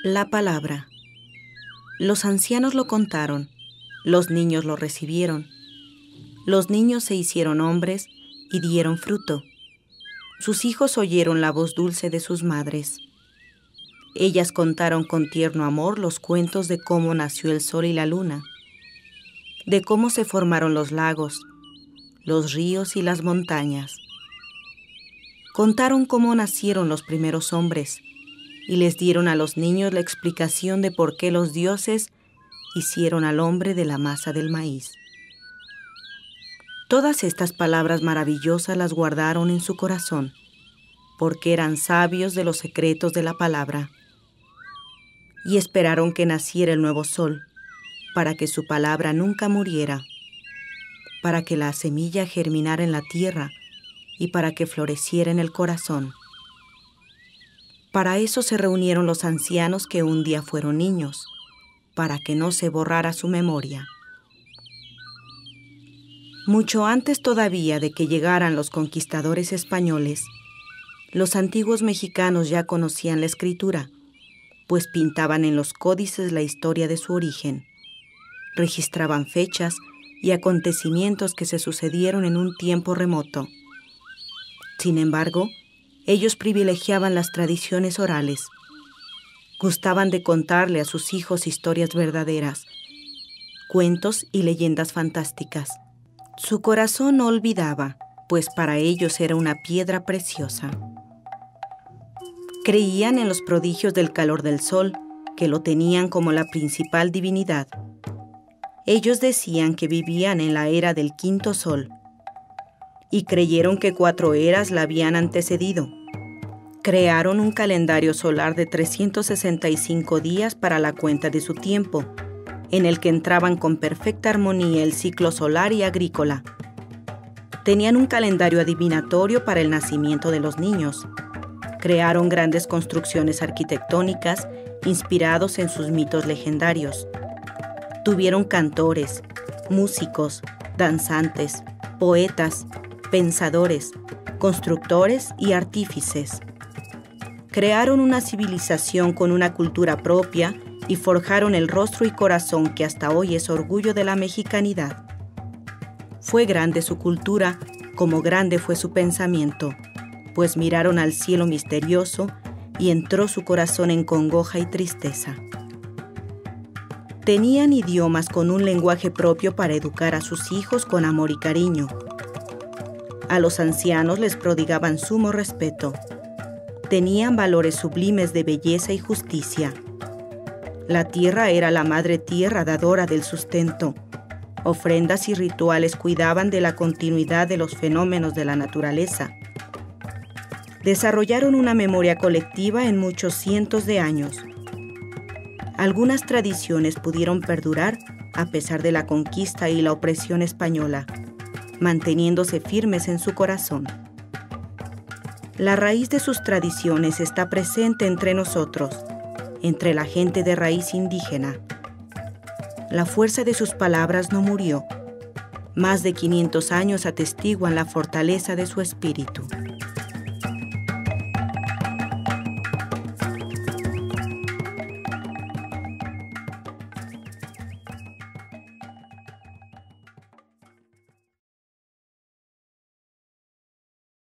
La palabra. Los ancianos lo contaron, los niños lo recibieron. Los niños se hicieron hombres y dieron fruto. Sus hijos oyeron la voz dulce de sus madres. Ellas contaron con tierno amor los cuentos de cómo nació el sol y la luna, de cómo se formaron los lagos, los ríos y las montañas. Contaron cómo nacieron los primeros hombres y les dieron a los niños la explicación de por qué los dioses hicieron al hombre de la masa del maíz. Todas estas palabras maravillosas las guardaron en su corazón, porque eran sabios de los secretos de la palabra. Y esperaron que naciera el nuevo sol, para que su palabra nunca muriera, para que la semilla germinara en la tierra y para que floreciera en el corazón. Para eso se reunieron los ancianos que un día fueron niños, para que no se borrara su memoria. Mucho antes todavía de que llegaran los conquistadores españoles, los antiguos mexicanos ya conocían la escritura, pues pintaban en los códices la historia de su origen. Registraban fechas y acontecimientos que se sucedieron en un tiempo remoto. Sin embargo, ellos privilegiaban las tradiciones orales. Gustaban de contarle a sus hijos historias verdaderas, cuentos y leyendas fantásticas. Su corazón no olvidaba, pues para ellos era una piedra preciosa. Creían en los prodigios del calor del sol, que lo tenían como la principal divinidad. Ellos decían que vivían en la era del quinto sol, y creyeron que 4 eras la habían antecedido. Crearon un calendario solar de 365 días para la cuenta de su tiempo, en el que entraban con perfecta armonía el ciclo solar y agrícola. Tenían un calendario adivinatorio para el nacimiento de los niños. Crearon grandes construcciones arquitectónicas inspirados en sus mitos legendarios. Tuvieron cantores, músicos, danzantes, poetas, pensadores, constructores y artífices. Crearon una civilización con una cultura propia y forjaron el rostro y corazón que hasta hoy es orgullo de la mexicanidad. Fue grande su cultura, como grande fue su pensamiento, pues miraron al cielo misterioso y entró su corazón en congoja y tristeza. Tenían idiomas con un lenguaje propio para educar a sus hijos con amor y cariño. A los ancianos les prodigaban sumo respeto. Tenían valores sublimes de belleza y justicia. La tierra era la madre tierra dadora del sustento. Ofrendas y rituales cuidaban de la continuidad de los fenómenos de la naturaleza. Desarrollaron una memoria colectiva en muchos cientos de años. Algunas tradiciones pudieron perdurar a pesar de la conquista y la opresión española, manteniéndose firmes en su corazón. La raíz de sus tradiciones está presente entre nosotros, entre la gente de raíz indígena. La fuerza de sus palabras no murió. Más de 500 años atestiguan la fortaleza de su espíritu.